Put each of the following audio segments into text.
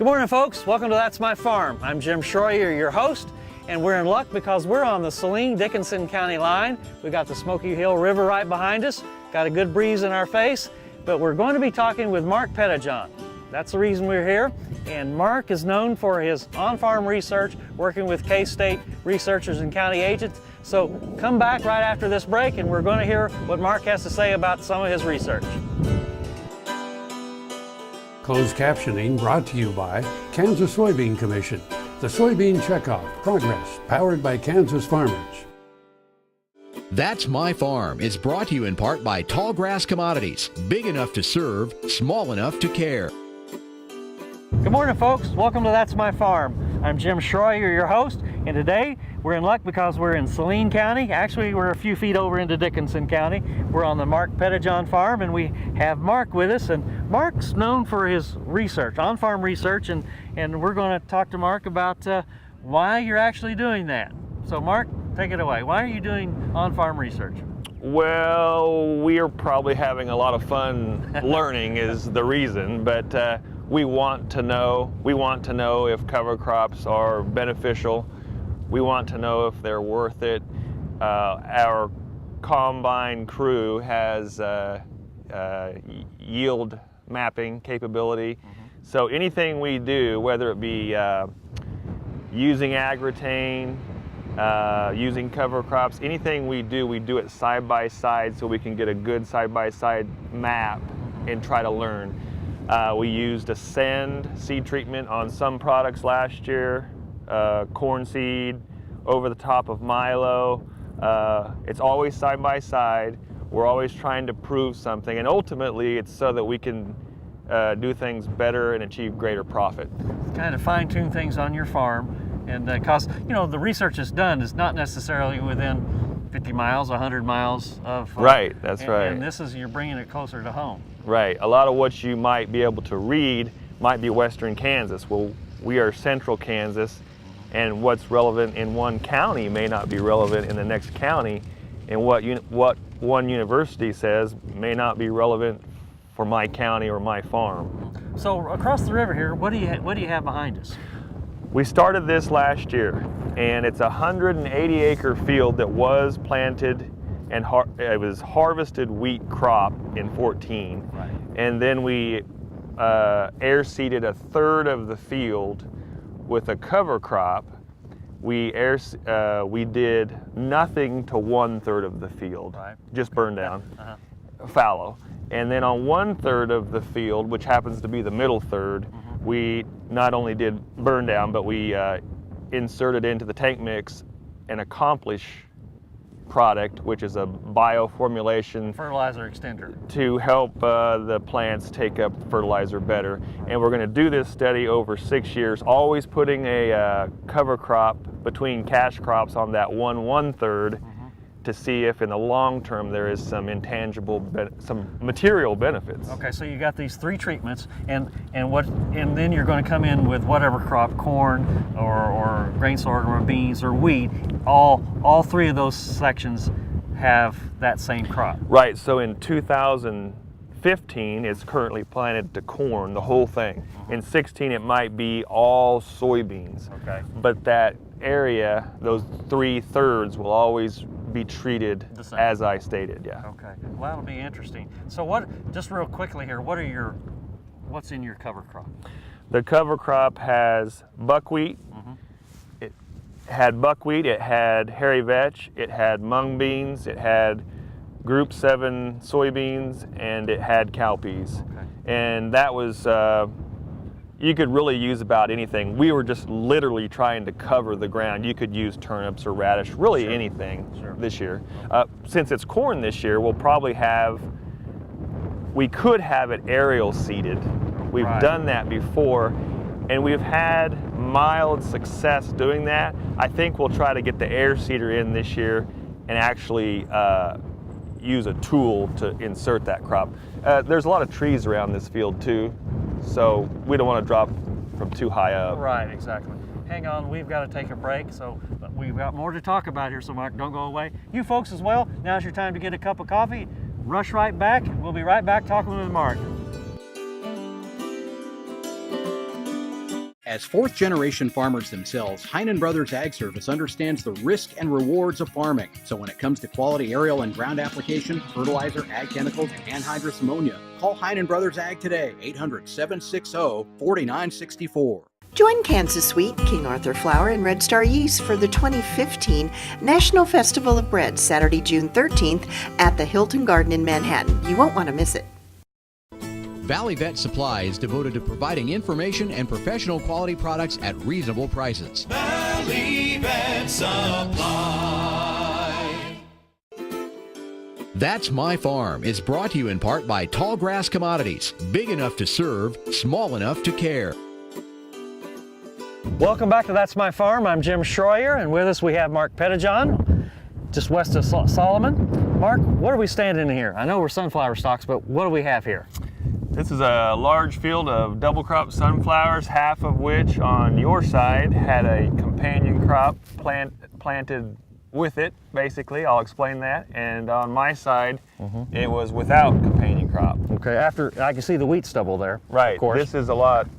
Good morning, folks. Welcome to That's My Farm. I'm Jim Schroyer, your host, and we're in luck because we're on the Saline-Dickinson County line. We've got the Smoky Hill River right behind us, got a good breeze in our face, but we're going to be talking with Mark Pettijohn. That's the reason we're here, and Mark is known for his on-farm research, working with K-State researchers and county agents. So come back right after this break, and we're going to hear what Mark has to say about some of his research. Closed captioning brought to you by Kansas Soybean Commission. The Soybean Checkoff Progress, powered by Kansas farmers. That's My Farm is brought to you in part by Tallgrass Commodities. Big enough to serve, small enough to care. Good morning, folks. Welcome to That's My Farm. I'm Jim Schroyer, your host, and today we're in luck because we're in Saline County. Actually, we're a few feet over into Dickinson County. We're on the Mark Pettijohn farm, and we have Mark with us. And Mark's known for his research, on-farm research, and we're going to talk to Mark about why you're actually doing that. So, Mark, take it away. Why are you doing on-farm research? Well, we are probably having a lot of fun learning is the reason, but we want to know if cover crops are beneficial. We want to know if they're worth it. Our combine crew has yield mapping capability. So anything we do, whether it be using Agritane, using cover crops, anything we do it side by side so we can get a good side by side map and try to learn. We used Ascend seed treatment on some products last year, corn seed, over the top of Milo. It's always side by side. We're always trying to prove something, and ultimately it's so that we can do things better and achieve greater profit. Kind of fine-tune things on your farm, and because the research is done is not necessarily within 50 miles, 100 miles of right. That's right. And this is, you're bringing it closer to home. Right. A lot of what you might be able to read might be western Kansas. Well, we are central Kansas, and what's relevant in one county may not be relevant in the next county, and what one university says may not be relevant for my county or my farm. So across the river here, what do you have behind us? We started this last year, and it's a 180-acre field that was planted and it was harvested wheat crop in 14. Right. And then we air seeded a third of the field with a cover crop. We did nothing to 1/3 of the field, right. Just burn down, fallow. And then on 1/3 of the field, which happens to be the middle third, we not only did burn down, but we inserted into the tank mix an Accomplish product, which is a bioformulation fertilizer extender to help the plants take up fertilizer better. And we're going to do this study over 6 years, always putting a cover crop between cash crops on that 1/3 to see if in the long term there is some intangible, some material benefits. Okay, so you got these 3 treatments, and then you're going to come in with whatever crop, corn or grain sorghum or beans or wheat. All 3 of those sections have that same crop. Right. So in 2015, it's currently planted to corn, the whole thing. In 16, it might be all soybeans. Okay. But that area, those 3/3 will always be treated as I stated. Yeah. Okay. Well, that'll be interesting. So just real quickly here, what's in your cover crop? The cover crop has buckwheat. It had buckwheat, it had hairy vetch, it had mung beans, it had group 7 soybeans, and it had cowpeas. Okay. And that was you could really use about anything. We were just literally trying to cover the ground. You could use turnips or radish, really anything this year. Since it's corn this year, we could have it aerial seeded. We've done that before, and we've had mild success doing that. I think we'll try to get the air seeder in this year and actually use a tool to insert that crop. There's a lot of trees around this field too, so we don't want to drop from too high up. Right, exactly. Hang on, we've got to take a break, so we've got more to talk about here, so Mark, don't go away. You folks as well, now's your time to get a cup of coffee. Rush right back. We'll be right back talking with Mark. As fourth-generation farmers themselves, Heinen Brothers Ag Service understands the risk and rewards of farming. So when it comes to quality aerial and ground application, fertilizer, ag chemicals, and anhydrous ammonia, call Heinen Brothers Ag today, 800-760-4964. Join Kansas Sweet, King Arthur Flour, and Red Star Yeast for the 2015 National Festival of Bread, Saturday, June 13th at the Hilton Garden in Manhattan. You won't want to miss it. Valley Vet Supply is devoted to providing information and professional quality products at reasonable prices. Valley Vet Supply. That's My Farm is brought to you in part by Tallgrass Commodities. Big enough to serve, small enough to care. Welcome back to That's My Farm. I'm Jim Schroyer, and with us we have Mark Pettijohn, just west of Solomon. Mark, what are we standing in here? I know we're sunflower stalks, but what do we have here? This is a large field of double crop sunflowers, half of which on your side had a companion crop planted with it, basically. I'll explain that. And on my side, it was without companion crop. Okay, after I can see the wheat stubble there. Right, of course. this is a lot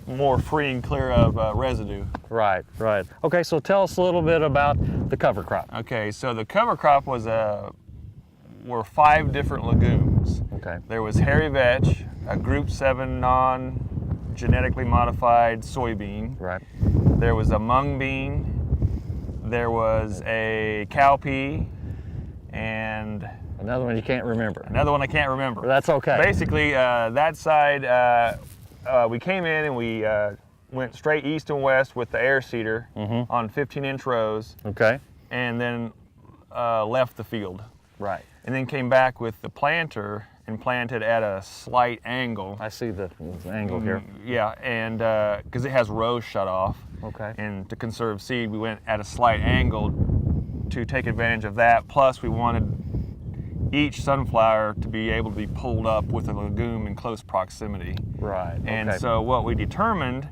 more free and clear of residue. Right, right. Okay, so tell us a little bit about the cover crop. Okay, so the cover crop was were 5 different legumes. Okay. There was hairy vetch, a group 7 non-genetically modified soybean. Right. There was a mung bean. There was a cowpea, and another one you can't remember. another one I can't remember. That's okay. Basically, that side, we came in and we went straight east and west with the air seeder on 15-inch rows. Okay. And then left the field. Right. And then came back with the planter and planted at a slight angle. I see the angle here. Yeah, and because it has rows shut off. Okay. And to conserve seed, we went at a slight angle to take advantage of that. Plus, we wanted each sunflower to be able to be pulled up with a legume in close proximity. Right. And okay. so what we determined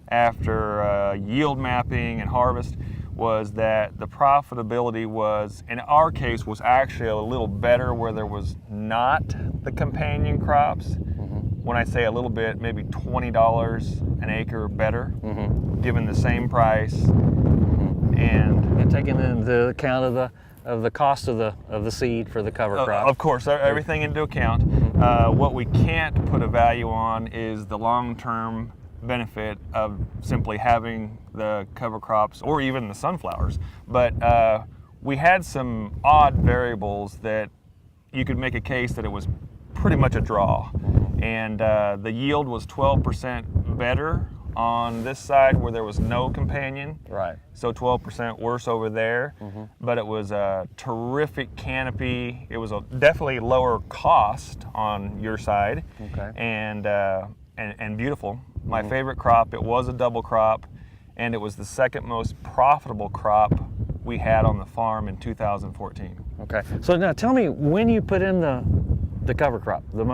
after yield mapping and harvest was that the profitability was, in our case, was actually a little better where there was not the companion crops. When I say a little bit, maybe $20 an acre better, given the same price. And taking into account of the cost of the seed for the cover crop. Of course, everything into account. What we can't put a value on is the long-term benefit of simply having the cover crops or even the sunflowers. But we had some odd variables that you could make a case that it was pretty much a draw. And the yield was 12% better on this side where there was no companion. Right. So 12% worse over there. But it was a terrific canopy. It was a definitely lower cost on your side. Okay. And beautiful. My favorite crop. It was a double crop, and it was the second most profitable crop we had on the farm in 2014. Okay. So now tell me, when you put in the cover crop, the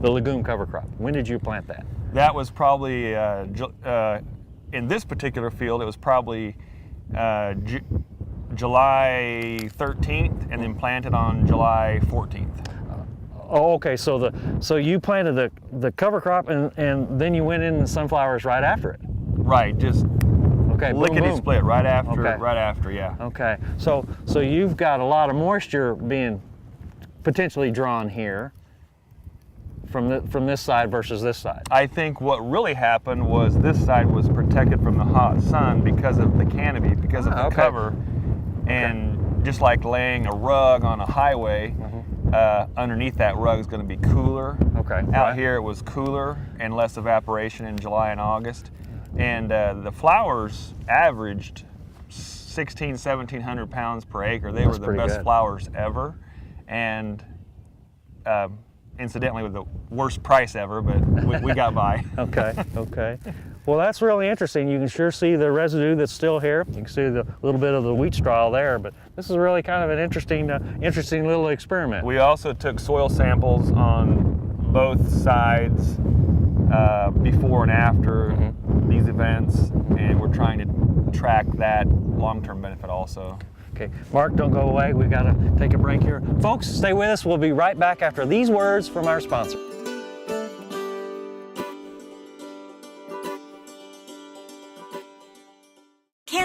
legume cover crop, when did you plant that? That was probably in this particular field. It was probably July 13th, and then planted on July 14th. Oh, okay. So you planted the cover crop, and then you went in the sunflowers right after it. Right. Just okay. Lickety boom. split right after. Okay. Right after. Yeah. Okay. So you've got a lot of moisture being potentially drawn here from this side versus this side. I think what really happened was this side was protected from the hot sun because of the canopy, because of the okay. cover, and just like laying a rug on a highway, underneath that rug is going to be cooler. Okay. Out here it was cooler and less evaporation in July and August, and the flowers averaged 1,700 pounds per acre. They That's were the pretty best good. flowers ever, and incidentally with the worst price ever, but we got by. Okay, okay. Well, that's really interesting. You can sure see the residue that's still here. You can see the little bit of the wheat straw there, but this is really kind of an interesting little experiment. We also took soil samples on both sides before and after these events, and we're trying to track that long-term benefit also. Okay, Mark, don't go away. We've got to take a break here. Folks, stay with us. We'll be right back after these words from our sponsor.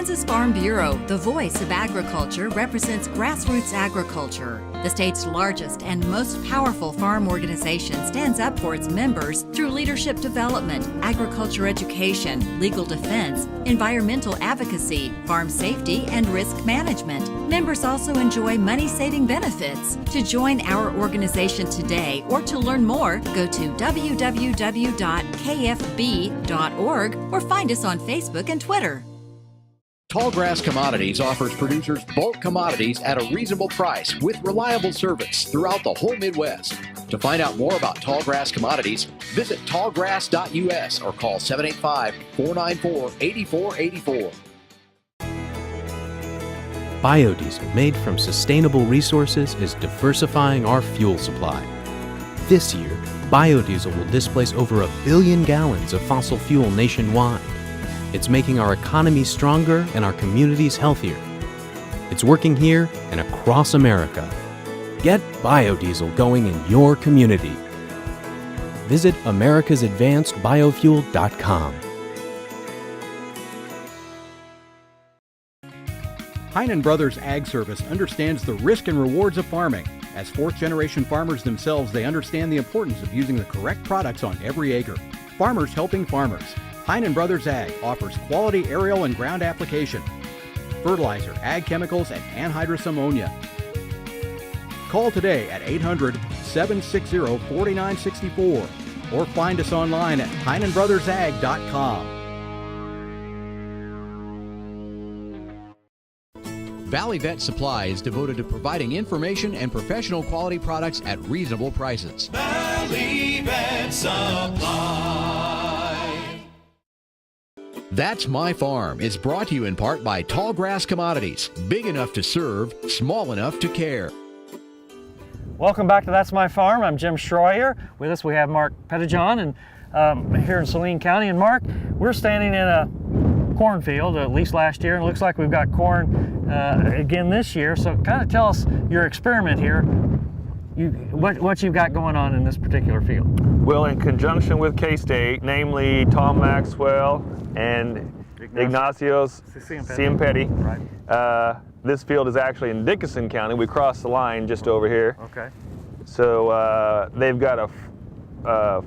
Kansas Farm Bureau, the voice of agriculture, represents grassroots agriculture. The state's largest and most powerful farm organization stands up for its members through leadership development, agriculture education, legal defense, environmental advocacy, farm safety, and risk management. Members also enjoy money-saving benefits. To join our organization today or to learn more, go to www.kfb.org or find us on Facebook and Twitter. Tallgrass Commodities offers producers bulk commodities at a reasonable price with reliable service throughout the whole Midwest. To find out more about Tallgrass Commodities, visit tallgrass.us or call 785-494-8484. Biodiesel made from sustainable resources is diversifying our fuel supply. This year, biodiesel will displace over 1 billion gallons of fossil fuel nationwide. It's making our economy stronger and our communities healthier. It's working here and across America. Get biodiesel going in your community. Visit americasadvancedbiofuel.com. Heinen Brothers Ag Service understands the risk and rewards of farming. As fourth-generation farmers themselves, they understand the importance of using the correct products on every acre. Farmers helping farmers. Heinen Brothers Ag offers quality aerial and ground application, fertilizer, ag chemicals, and anhydrous ammonia. Call today at 800-760-4964 or find us online at HeinenBrothersAg.com. Valley Vet Supply is devoted to providing information and professional quality products at reasonable prices. Valley Vet Supply. That's My Farm is brought to you in part by Tallgrass Commodities. Big enough to serve, small enough to care. Welcome back to That's My Farm. I'm Jim Schroyer. With us we have Mark Pettijohn and here in Saline County. And Mark, we're standing in a cornfield, at least last year, and it looks like we've got corn again this year. So kind of tell us your experiment here, what you've got going on in this particular field. Well, in conjunction with K-State, namely Tom Maxwell and Ignacio Ciampetti, right. This field is actually in Dickinson County. We crossed the line just over here. Okay. So they've got a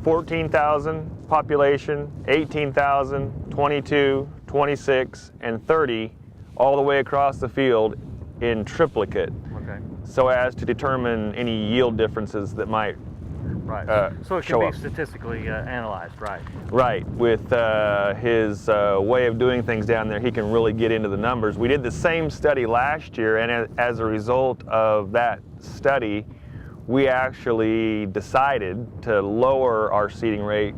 14,000 population, 18,000, 22, 26, and 30 all the way across the field in triplicate. Okay. So as to determine any yield differences that might so it show can up. be statistically analyzed, right? Right. With his way of doing things down there, he can really get into the numbers. We did the same study last year, and as a result of that study, we actually decided to lower our seeding rate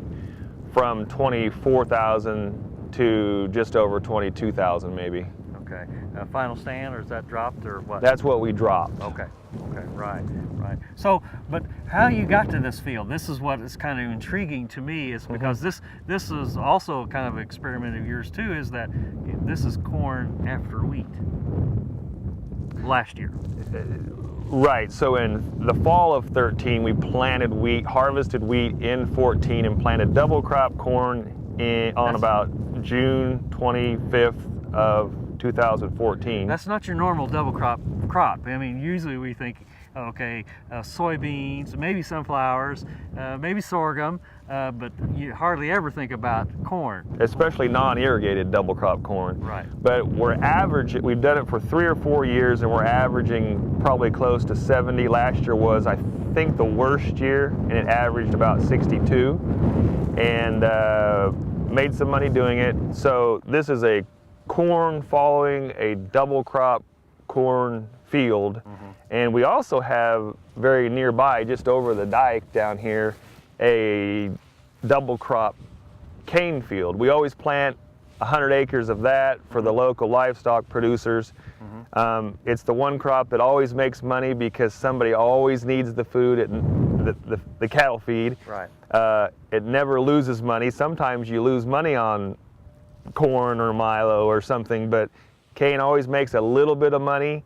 from 24,000 to just over 22,000 maybe. Okay. Final stand, or is that dropped, or what? That's what we dropped. Okay. Okay. Right. Right. So, but how you got to this field? This is what is kind of intriguing to me, is because this is also kind of an experiment of yours too. Is that this is corn after wheat last year? Right. So in the fall of 13, we planted wheat, harvested wheat in 14, and planted double crop corn on about June 25th of 2014. That's not your normal double crop. I mean, usually we think, okay, soybeans, maybe sunflowers, maybe sorghum, but you hardly ever think about corn. Especially non-irrigated double crop corn. Right. But we've done it for 3 or 4 years, and we're averaging probably close to 70. Last year was, I think, the worst year, and it averaged about 62, and made some money doing it. So this is a corn following a double crop corn field. And we also have very nearby, just over the dike down here, a double crop cane field. We always plant 100 acres of that for the local livestock producers. It's the one crop that always makes money because somebody always needs the food the cattle feed. Right. It never loses money. Sometimes you lose money on corn or milo or something, but cane always makes a little bit of money,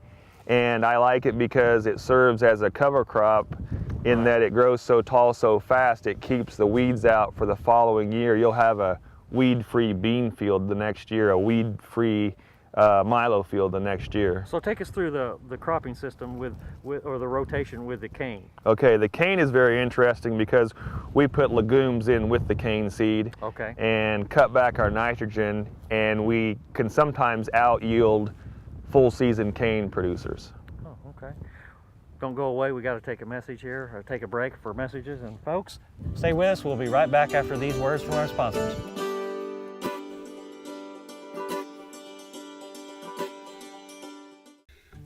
and I like it because it serves as a cover crop in that it grows so tall so fast it keeps the weeds out for the following year. You'll have a weed-free bean field the next year, a weed-free milo field the next year. So take us through the cropping system or the rotation with the cane. Okay, the cane is very interesting because we put legumes in with the cane seed. Okay. And cut back our nitrogen, and we can sometimes out yield full season cane producers. Oh, okay. Don't go away, we got to take a message here, or take a break for messages. And folks, stay with us. We'll be right back after these words from our sponsors.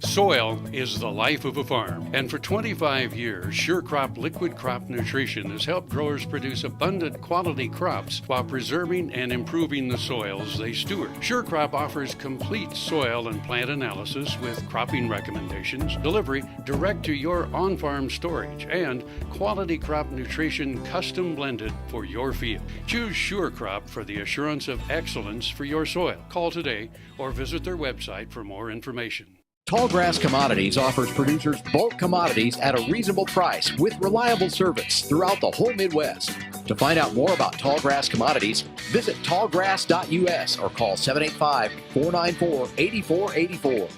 Soil is the life of a farm, and for 25 years, SureCrop Liquid Crop Nutrition has helped growers produce abundant quality crops while preserving and improving the soils they steward. SureCrop offers complete soil and plant analysis with cropping recommendations, delivery direct to your on-farm storage, and quality crop nutrition custom blended for your field. Choose SureCrop for the assurance of excellence for your soil. Call today or visit their website for more information. Tallgrass Commodities offers producers bulk commodities at a reasonable price with reliable service throughout the whole Midwest. To find out more about Tallgrass Commodities, visit tallgrass.us or call 785-494-8484.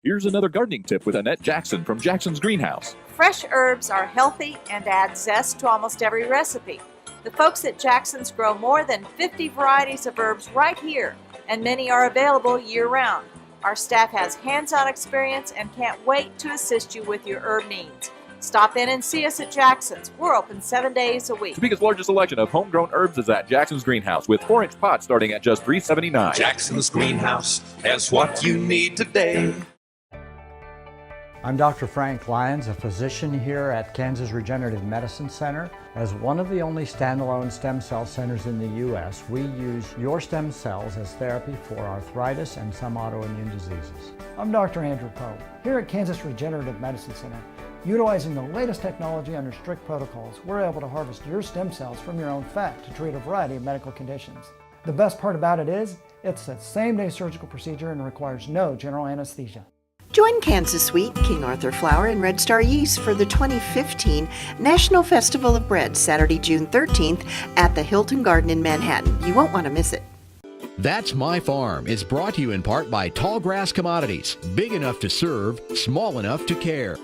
Here's another gardening tip with Annette Jackson from Jackson's Greenhouse. Fresh herbs are healthy and add zest to almost every recipe. The folks at Jackson's grow more than 50 varieties of herbs right here, and many are available year-round. Our staff has hands-on experience and can't wait to assist you with your herb needs. Stop in and see us at Jackson's. We're open 7 days a week. Topeka's largest selection of homegrown herbs is at Jackson's Greenhouse with 4-inch pots starting at just $3.79. Jackson's Greenhouse has what you need today. I'm Dr. Frank Lyons, a physician here at Kansas Regenerative Medicine Center. As one of the only standalone stem cell centers in the U.S., we use your stem cells as therapy for arthritis and some autoimmune diseases. I'm Dr. Andrew Pope. Here at Kansas Regenerative Medicine Center, utilizing the latest technology under strict protocols, we're able to harvest your stem cells from your own fat to treat a variety of medical conditions. The best part about it is, it's a same-day surgical procedure and requires no general anesthesia. Join Kansas Wheat, King Arthur Flour, and Red Star Yeast for the 2015 National Festival of Bread, Saturday, June 13th at the Hilton Garden in Manhattan. You won't want to miss it. That's My Farm is brought to you in part by Tallgrass Commodities. Big enough to serve, small enough to care.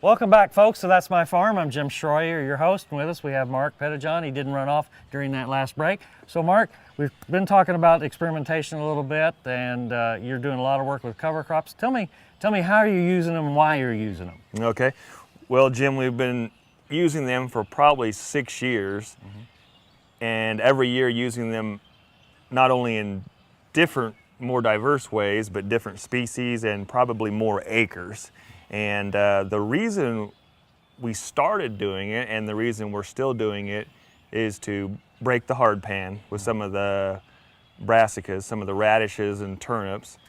Welcome back, folks. So That's My Farm. I'm Jim Schroyer, your host. And with us we have Mark Pettijohn. He didn't run off during that last break. So Mark, we've been talking about experimentation a little bit, and you're doing a lot of work with cover crops. Tell me how you're using them and why you're using them. Okay. Well, Jim, we've been using them for probably 6 years, and every year using them not only in different, more diverse ways, but different species and probably more acres. And the reason we started doing it and the reason we're still doing it is to break the hard pan with some of the brassicas, some of the radishes and turnips,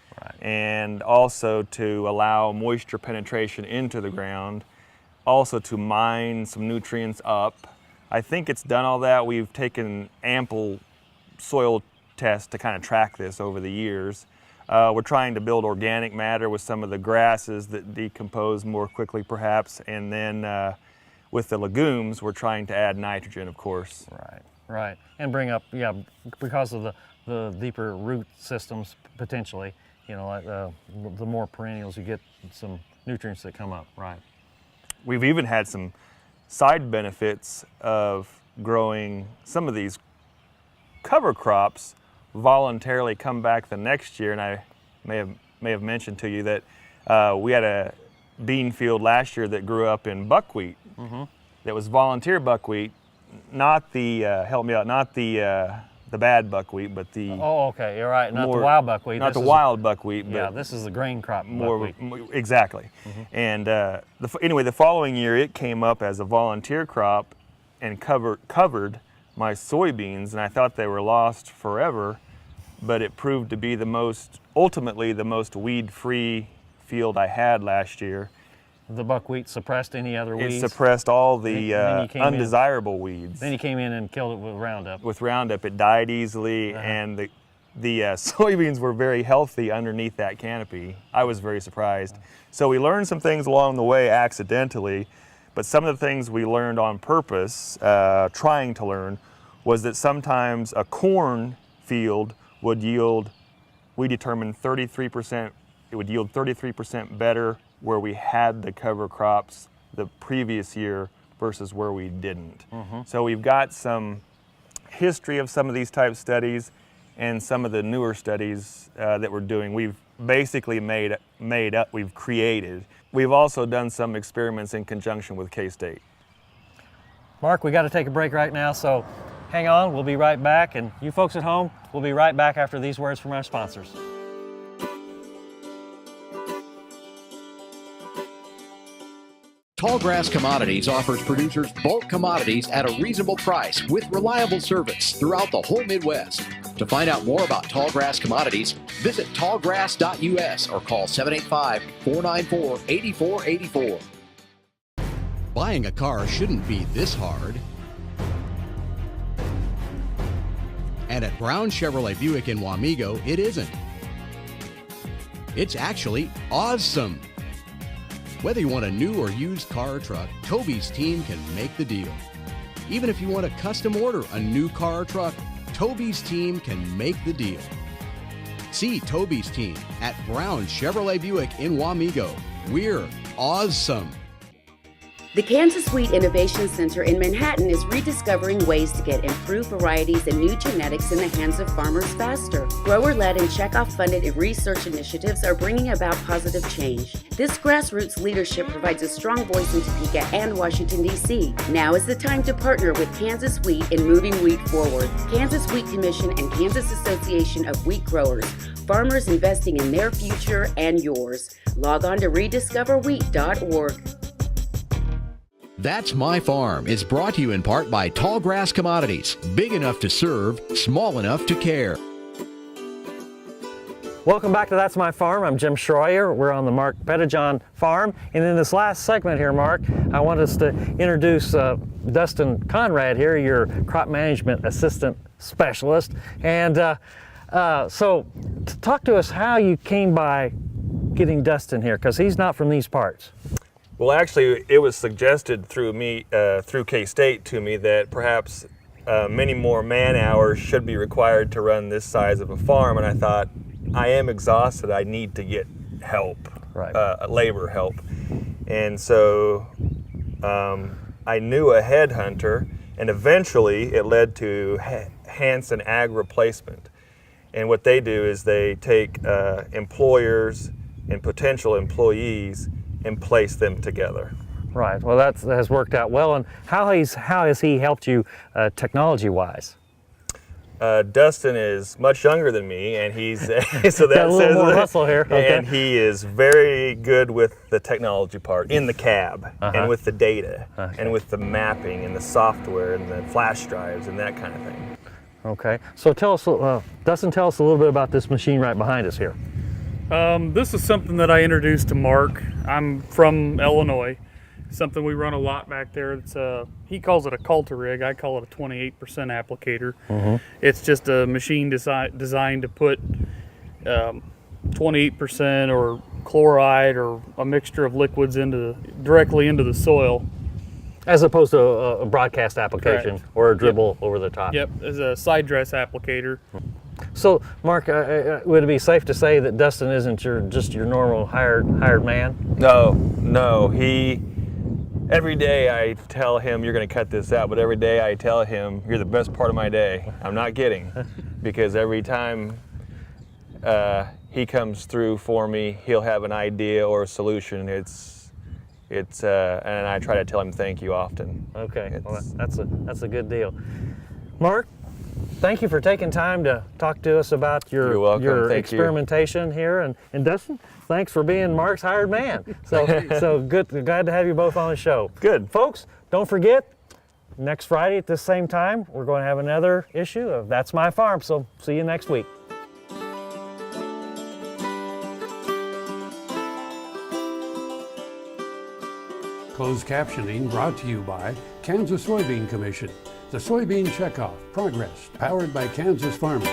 and also to allow moisture penetration into the ground, also to mine some nutrients up. I think it's done all that. We've taken ample soil tests to kind of track this over the years. We're trying to build organic matter with some of the grasses that decompose more quickly perhaps, and then with the legumes we're trying to add nitrogen, of course. Right, and bring up, because of the deeper root systems potentially, you know, like the more perennials, you get some nutrients that come up, right. We've even had some side benefits of growing some of these cover crops voluntarily come back the next year, and I may have mentioned to you that we had a bean field last year that grew up in buckwheat. That was volunteer buckwheat, not the help me out, not the bad buckwheat, but the okay, you're right, not the wild buckwheat. Not the wild buckwheat, but this is the grain crop buckwheat. Exactly. And anyway, the following year it came up as a volunteer crop and covered my soybeans, and I thought they were lost forever, but it proved to be ultimately the most weed-free field I had last year. The buckwheat suppressed any other weeds? It suppressed all the undesirable weeds. Then you came in and killed it with Roundup. With Roundup, it died easily, and the soybeans were very healthy underneath that canopy. I was very surprised. So we learned some things along the way accidentally, but some of the things we learned on purpose, trying to learn, was that sometimes a corn field would yield we determined 33%, it would yield 33% better where we had the cover crops the previous year versus where we didn't. So we've got some history of some of these type studies, and some of the newer studies that we're doing, we've basically we've created. We've also done some experiments in conjunction with K-State. Mark, we got to take a break right now, so hang on, we'll be right back. And you folks at home, we'll be right back after these words from our sponsors. Tallgrass Commodities offers producers bulk commodities at a reasonable price with reliable service throughout the whole Midwest. To find out more about Tallgrass Commodities, visit tallgrass.us or call 785-494-8484. Buying a car shouldn't be this hard. And at Brown Chevrolet Buick in Wamego, it isn't. It's actually awesome. Whether you want a new or used car or truck, Toby's team can make the deal. Even if you want to custom order a new car or truck, Toby's team can make the deal. See Toby's team at Brown Chevrolet Buick in Wamego. We're awesome. The Kansas Wheat Innovation Center in Manhattan is rediscovering ways to get improved varieties and new genetics in the hands of farmers faster. Grower-led and checkoff-funded research initiatives are bringing about positive change. This grassroots leadership provides a strong voice in Topeka and Washington, D.C. Now is the time to partner with Kansas Wheat in moving wheat forward. Kansas Wheat Commission and Kansas Association of Wheat Growers. Farmers investing in their future and yours. Log on to rediscoverwheat.org. That's My Farm is brought to you in part by Tallgrass Commodities. Big enough to serve, small enough to care. Welcome back to That's My Farm. I'm Jim Schroyer. We're on the Mark Pettijohn farm. And in this last segment here, Mark, I want us to introduce Dustin Conrad here, your crop management assistant specialist. And so talk to us how you came by getting Dustin here, because he's not from these parts. Well, actually, it was suggested through me, through K-State to me, that perhaps many more man hours should be required to run this size of a farm. And I thought, I am exhausted. I need to get help, labor help. And so I knew a headhunter, and eventually it led to Hanson Ag Replacement. And what they do is they take employers and potential employees and place them together. Right. Well, that has worked out well. And how has he helped you technology-wise? Dustin is much younger than me, and he's so got a little more hustle here. Okay. And he is very good with the technology part in the cab, and with the data, and with the mapping and the software and the flash drives and that kind of thing. Okay. So tell us, Dustin, tell us a little bit about this machine right behind us here. This is something that I introduced to Mark. I'm from Illinois. Something we run a lot back there. It's he calls it a Coulter rig. I call it a 28% applicator. It's just a machine designed to put 28% or chloride or a mixture of liquids directly into the soil. As opposed to a broadcast application. Correct. Or a dribble over the top. Yep, as a side dress applicator. So, Mark, would it be safe to say that Dustin isn't just your normal hired man? No. Every day I tell him, you're going to cut this out, but every day I tell him, you're the best part of my day. I'm not kidding, because every time he comes through for me, he'll have an idea or a solution. And I try to tell him thank you often. Okay, well, that's a good deal. Mark, thank you for taking time to talk to us about your experimentation here, and Dustin, thanks for being Mark's hired man. So good, glad to have you both on the show. Good, folks. Don't forget, next Friday at this same time, we're going to have another issue of That's My Farm. So see you next week. Closed captioning brought to you by Kansas Soybean Commission. The Soybean Checkoff Progress, powered by Kansas farmers.